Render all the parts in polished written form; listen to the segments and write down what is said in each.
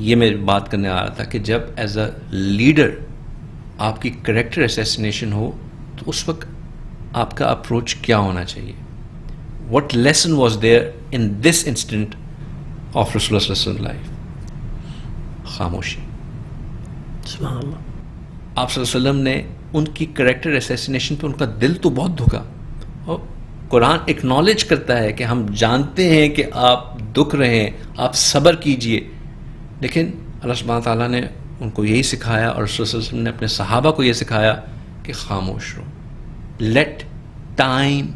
یہ میں بات کرنے آ رہا تھا کہ جب ایز اے لیڈر آپ کی کریکٹر اسیسینیشن ہو تو اس وقت آپ کا اپروچ کیا ہونا چاہیے. What lesson was there in this instant of رسول اللہ صلی اللہ علیہ وسلم؟ خاموشی. سبحان اللہ. آپ صلی اللہ علیہ وسلم نے ان کی کریکٹر اسیسینیشن پہ ان کا دل تو بہت دکھا, اور قرآن ایکنالج کرتا ہے کہ ہم جانتے ہیں کہ آپ دکھ رہے ہیں, آپ صبر کیجئے, لیکن اللہ سبحانہ تعالیٰ نے ان کو یہی سکھایا اور رسول صلی اللہ علیہ وسلم نے اپنے صحابہ کو یہ سکھایا کہ خاموش رہو. Let time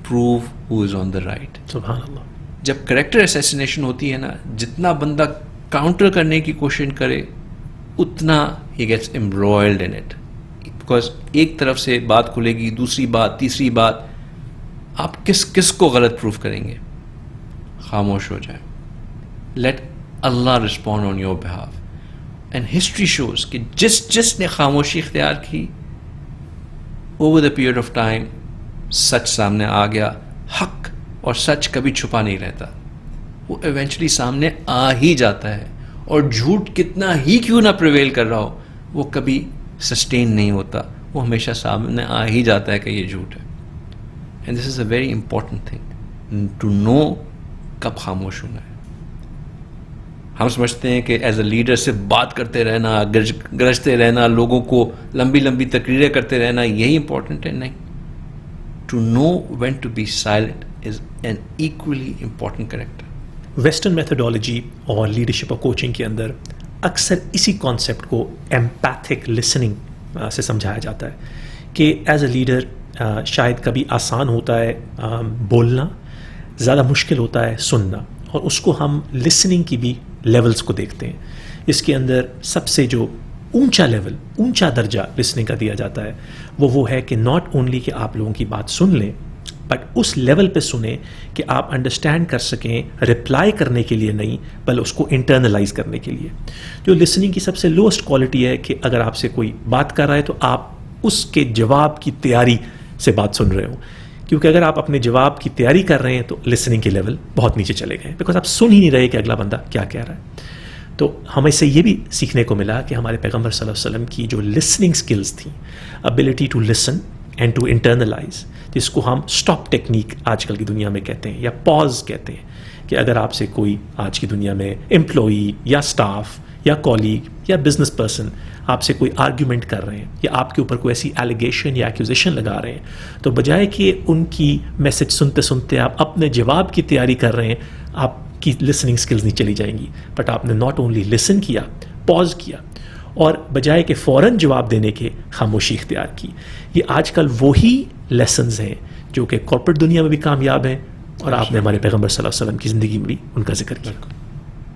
prove who is on the right. سبحان اللہ. جب کریکٹر اسیسینیشن ہوتی ہے نا, جتنا بندہ کاؤنٹر کرنے کی کوشش کرے اتنا ہی gets embroiled in it, because ایک طرف سے بات کھلے گی, دوسری بات, تیسری بات, آپ کس کو غلط پروف کریں گے؟ خاموش ہو جائے. Let Allah respond on your behalf. And history shows کہ جس نے خاموشی اختیار کی, over the period of time سچ سامنے آ گیا. حق اور سچ کبھی چھپا نہیں رہتا, وہ ایونچولی سامنے آ ہی جاتا ہے, اور جھوٹ کتنا ہی کیوں نہ پریویل کر رہا ہو وہ کبھی سسٹین نہیں ہوتا, وہ ہمیشہ سامنے آ ہی جاتا ہے کہ یہ جھوٹ ہے. And this is a very important thing to know کب خاموش ہونا ہے. ہم سمجھتے ہیں کہ ایز اے لیڈر صرف بات کرتے رہنا, گرجتے رہنا, لوگوں کو لمبی لمبی تقریریں کرتے رہنا یہی امپورٹنٹ ہے. نہیں, to know when to be silent is an equally important character. Western methodology اور لیڈرشپ اور کوچنگ کے اندر اکثر اسی کانسیپٹ کو ایمپیتھک لسننگ سے سمجھایا جاتا ہے کہ ایز اے لیڈر شاید کبھی آسان ہوتا ہے بولنا, زیادہ مشکل ہوتا ہے سننا, اور اس کو ہم لسننگ کی بھی لیولز کو دیکھتے ہیں. اس کے اندر سب سے جو اونچا لیول, اونچا درجہ لسننگ کا دیا جاتا ہے وہ ہے کہ ناٹ اونلی کہ آپ لوگوں کی بات سن لیں, بٹ اس لیول پہ سنیں کہ آپ انڈرسٹینڈ کر سکیں, رپلائی کرنے کے لیے نہیں بلکہ اس کو انٹرنلائز کرنے کے لیے. جو لسننگ کی سب سے لوسٹ کوالٹی ہے کہ اگر آپ سے کوئی بات کر رہا ہے تو آپ اس کے جواب کی تیاری سے بات سن رہے ہوں, کیونکہ اگر آپ اپنے جواب کی تیاری کر رہے ہیں تو لسننگ کے لیول بہت نیچے چلے گئے, بیکاز آپ سن ہی نہیں رہے کہ اگلا بندہ کیا کہہ رہا ہے. تو ہمیں سے یہ بھی سیکھنے کو ملا کہ ہمارے پیغمبر صلی اللہ علیہ وسلم کی جو لسننگ سکلز تھیں, ability to listen and to internalize, جس کو ہم اسٹاپ ٹیکنیک آج کل کی دنیا میں کہتے ہیں یا پاز کہتے ہیں, کہ اگر آپ سے کوئی آج کی دنیا میں امپلائی یا اسٹاف یا کولیگ یا بزنس پرسن آپ سے کوئی آرگیومنٹ کر رہے ہیں یا آپ کے اوپر کوئی ایسی ایلیگیشن یا ایکوزیشن لگا رہے ہیں, تو بجائے کہ ان کی میسج سنتے سنتے آپ اپنے جواب کی تیاری کر رہے ہیں, آپ کی لسننگ سکلز نہیں چلی جائیں گی, بٹ آپ نے ناٹ اونلی لسن کیا, پاز کیا, اور بجائے کہ فوراً جواب دینے کے خاموشی اختیار کی. یہ آج کل وہی لیسنز ہیں جو کہ کارپوریٹ دنیا میں بھی کامیاب ہیں, اور آپ نے ہمارے پیغمبر صلی اللہ علیہ وسلم کی زندگی میں بھی ان کا ذکر کیا.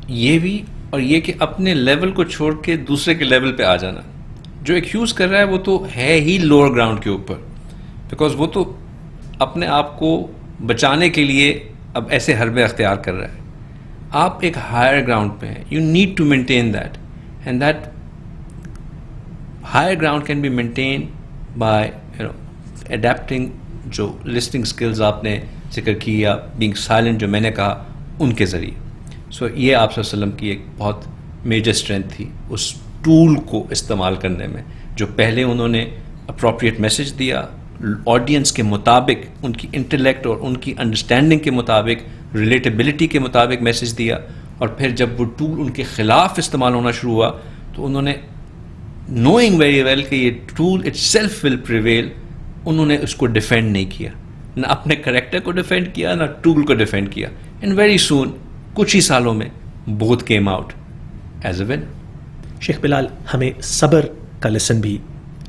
یہ بھی, اور یہ کہ اپنے لیول کو چھوڑ کے دوسرے کے لیول پہ آ جانا. جو ایکیوز کر رہا ہے وہ تو ہے ہی لوور گراؤنڈ کے اوپر, بیکاز وہ تو اپنے آپ کو بچانے کے لیے اب ایسے حربے اختیار کر رہا ہے. آپ ایک ہائر گراؤنڈ پہ ہیں, you need to maintain that, and that higher ground can be maintain by adapting جو لسننگ اسکلز آپ نے ذکر کی یا بینگ سائلنٹ جو میں نے کہا ان کے ذریعے. سو یہ آپ صلی اللہ علیہ وسلم کی ایک بہت میجر اسٹرینتھ تھی اس ٹول کو استعمال کرنے میں, جو پہلے انہوں نے اپروپریٹ میسج دیا, آڈینس کے مطابق, ان کی انٹلیکٹ اور ان کی انڈرسٹینڈنگ کے مطابق, ریلیٹیبلٹی کے مطابق میسج دیا, اور پھر جب وہ ٹول ان کے خلاف استعمال ہونا شروع ہوا تو انہوں نے نوئنگ ویری ویل کہ یہ tool itself will prevail, انہوں نے اس کو ڈیفینڈ نہیں کیا, نہ اپنے کریکٹر کو ڈیفینڈ کیا نہ ٹول کو ڈیفینڈ کیا. اینڈ ویری سون, کچھ ہی سالوں میں both came out as a one. شیخ بلال, ہمیں صبر کا لیسن بھی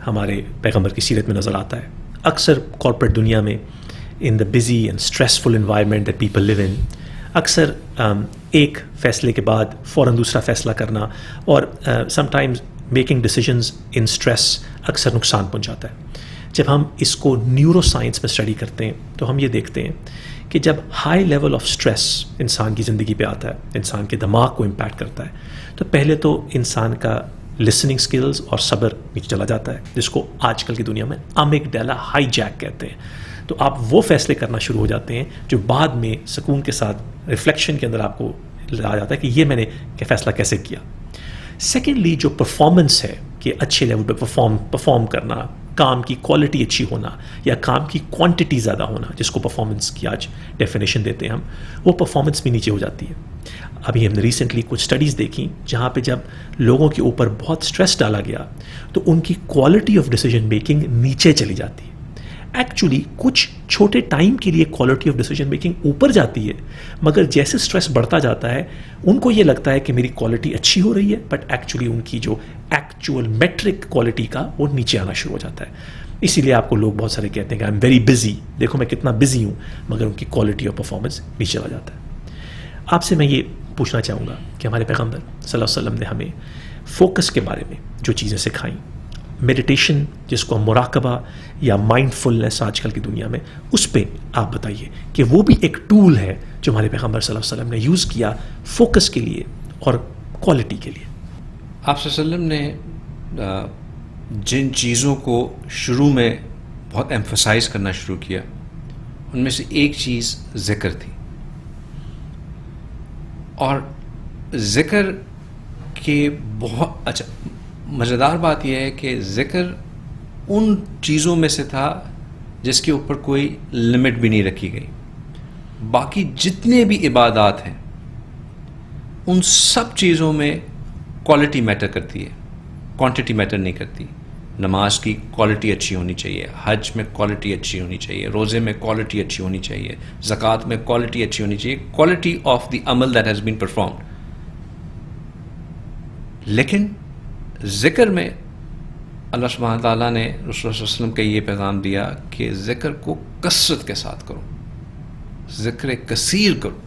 ہمارے پیغمبر کی سیرت میں نظر آتا ہے. اکثر کارپوریٹ دنیا میں in the busy and stressful environment that people live in, اکثر ایک فیصلے کے بعد فوراً دوسرا فیصلہ کرنا اور some times making decisions in stress اکثر نقصان پہنچاتا ہے. جب ہم اس کو نیورو سائنس میں اسٹڈی کرتے ہیں تو ہم یہ دیکھتے ہیں کہ جب ہائی لیول آف اسٹریس انسان کی زندگی پہ آتا ہے, انسان کے دماغ کو امپیکٹ کرتا ہے, تو پہلے تو انسان کا لسننگ سکلز اور صبر نیچے چلا جاتا ہے, جس کو آج کل کی دنیا میں امیگڈیلا ہائی جیک کہتے ہیں. تو آپ وہ فیصلے کرنا شروع ہو جاتے ہیں جو بعد میں سکون کے ساتھ ریفلیکشن کے اندر آپ کو آ جاتا ہے کہ یہ میں نے فیصلہ کیسے کیا. سیکنڈلی جو پرفارمنس ہے کہ اچھے لیول پہ پرفارم کرنا, کام کی کوالٹی اچھی ہونا یا کام کی کوانٹٹی زیادہ ہونا, جس کو پرفارمنس کی آج ڈیفینیشن دیتے ہیں ہم, وہ پرفارمنس بھی نیچے ہو جاتی ہے. ابھی ہم نے ریسنٹلی کچھ اسٹڈیز دیکھیں جہاں پہ جب لوگوں کے اوپر بہت اسٹریس ڈالا گیا تو ان کی کوالٹی آف ڈیسیجن میکنگ نیچے چلی جاتی ہے. ایکچولی کچھ چھوٹے ٹائم کے لیے کوالٹی آف ڈیسیجن میکنگ اوپر جاتی ہے, مگر جیسے اسٹریس بڑھتا جاتا ہے ان کو یہ لگتا ہے کہ میری کوالٹی اچھی ہو رہی ہے, بٹ ایکچولی ان کی جو ایکچوئل میٹرک کوالٹی کا وہ نیچے آنا شروع ہو جاتا ہے. اسی لیے آپ کو لوگ بہت سارے کہتے ہیں کہ آئی ایم ویری بزی, دیکھو میں کتنا بزی ہوں, مگر ان کی کوالٹی آف پرفارمنس نیچے چلا جاتا ہے. آپ سے میں یہ پوچھنا چاہوں گا کہ ہمارے پیغمبر صلی اللہ علیہ وسلم نے ہمیں فوکس کے بارے میں جو چیزیں سکھائیں, میڈیٹیشن جس کو مراقبہ یا مائنڈ فلنس آج کل کی دنیا میں, اس پہ آپ بتائیے کہ وہ بھی ایک ٹول ہے جو ہمارے پیغمبر صلی اللہ علیہ وسلم نے یوز کیا فوکس کے لیے اور کوالٹی کے لیے. آپ صلی اللہ علیہ وسلم نے جن چیزوں کو شروع میں بہت ایمفسائز کرنا شروع کیا ان میں سے ایک چیز ذکر تھی. اور ذکر کے بہت اچھا مزیدار بات یہ ہے کہ ذکر ان چیزوں میں سے تھا جس کے اوپر کوئی لمٹ بھی نہیں رکھی گئی. باقی جتنے بھی عبادات ہیں ان سب چیزوں میں کوالٹی میٹر کرتی ہے, کوانٹٹی میٹر نہیں کرتی. نماز کی کوالٹی اچھی ہونی چاہیے, حج میں کوالٹی اچھی ہونی چاہیے, روزے میں کوالٹی اچھی ہونی چاہیے, زکوٰۃ میں کوالٹی اچھی ہونی چاہیے, کوالٹی آف دی عمل دیٹ ہیز بین پرفارمڈ. لیکن ذکر میں اللہ سبحانہ تعالیٰ نے رسول اللہ صلی اللہ علیہ وسلم کا یہ پیغام دیا کہ ذکر کو کثرت کے ساتھ کرو, ذکر کثیر کرو.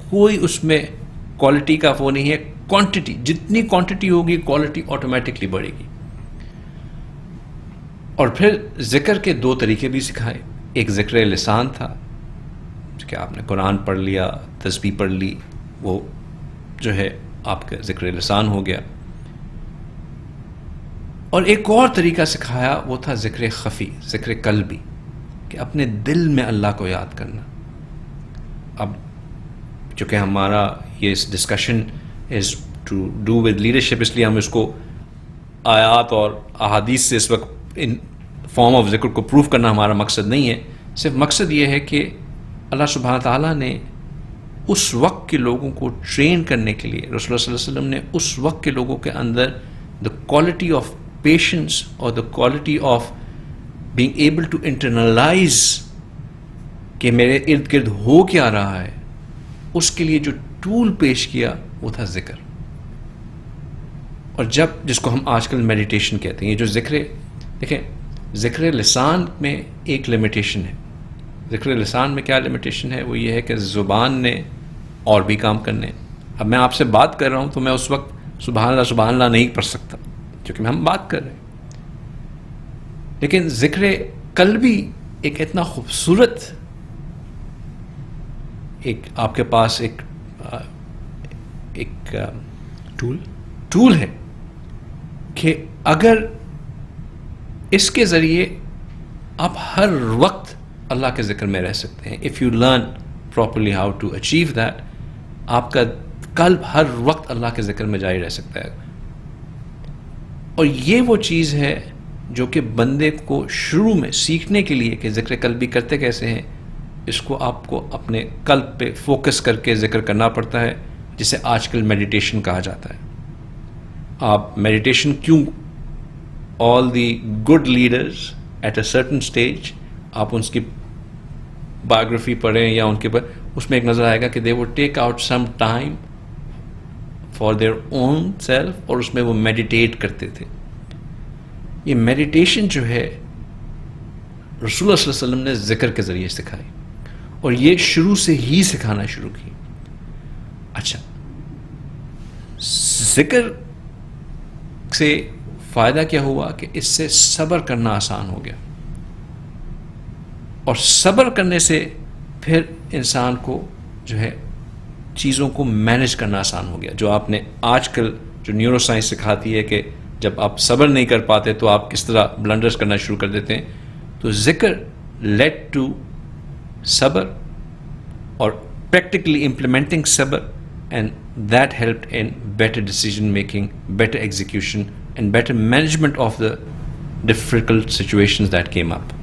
کوئی اس میں کوالٹی کا وہ نہیں ہے, کوانٹٹی جتنی کوانٹٹی ہوگی کوالٹی آٹومیٹکلی بڑھے گی. اور پھر ذکر کے دو طریقے بھی سکھائے. ایک ذکر لسان تھا کہ آپ نے قرآن پڑھ لیا, تسبیح پڑھ لی, وہ جو ہے آپ کا ذکر لسان ہو گیا. اور ایک اور طریقہ سکھایا وہ تھا ذکر خفی, ذکر قلبی, کہ اپنے دل میں اللہ کو یاد کرنا. اب چونکہ ہمارا یہ discussion is to do with leadership, اس لیے ہم اس کو آیات اور احادیث سے اس وقت ان فارم آف ذکر کو پروف کرنا ہمارا مقصد نہیں ہے. صرف مقصد یہ ہے کہ اللہ سبحانہ تعالیٰ نے اس وقت کے لوگوں کو ٹرین کرنے کے لیے, رسول اللہ صلی اللہ علیہ وسلم نے اس وقت کے لوگوں کے اندر دا کوالٹی آف پیشنس اور the quality of being able to internalize کہ میرے ارد گرد ہو کیا رہا ہے, اس کے لیے جو ٹول پیش کیا وہ تھا ذکر. اور جس کو ہم آج کل میڈیٹیشن کہتے ہیں, یہ جو ذکر, دیکھیں ذکر لسان میں ایک لمیٹیشن ہے. ذکر لسان میں کیا لمیٹیشن ہے؟ وہ یہ ہے کہ زبان نے اور بھی کام کرنے. اب میں آپ سے بات کر رہا ہوں تو میں اس وقت سبحان اللہ نہیں پڑھ سکتا کیونکہ ہم بات کر رہے ہیں. لیکن ذکر قلبی ایک اتنا خوبصورت, ایک آپ کے پاس ایک ٹول ہے کہ اگر اس کے ذریعے آپ ہر وقت اللہ کے ذکر میں رہ سکتے ہیں. If you learn properly how to achieve that, آپ کا قلب ہر وقت اللہ کے ذکر میں جاری رہ سکتا ہے. اور یہ وہ چیز ہے جو کہ بندے کو شروع میں سیکھنے کے لیے کہ ذکر قلبی کرتے کیسے ہیں, اس کو آپ کو اپنے قلب پہ فوکس کر کے ذکر کرنا پڑتا ہے, جسے آج کل میڈیٹیشن کہا جاتا ہے. آپ میڈیٹیشن کیوں, all the good leaders at a certain stage, آپ ان کی بایوگرافی پڑھیں یا ان کے اس میں ایک نظر آئے گا کہ they would take out some time for their own self, اور اس میں وہ میڈیٹیٹ کرتے تھے. یہ میڈیٹیشن جو ہے رسول اللہ صلی اللہ علیہ وسلم نے ذکر کے ذریعے سکھائی, اور یہ شروع سے ہی سکھانا شروع کی. اچھا, ذکر سے فائدہ کیا ہوا کہ اس سے صبر کرنا آسان ہو گیا, اور صبر کرنے سے پھر انسان کو جو ہے چیزوں کو مینج کرنا آسان ہو گیا. جو آپ نے آج کل جو نیورو سائنس سکھاتی ہے کہ جب آپ صبر نہیں کر پاتے تو آپ کس طرح بلنڈرز کرنا شروع کر دیتے ہیں, تو ذکر لیڈ ٹو صبر, اور پریکٹیکلی امپلیمنٹنگ صبر and that helped in better decision making, better execution, and better management of the difficult situations that came up.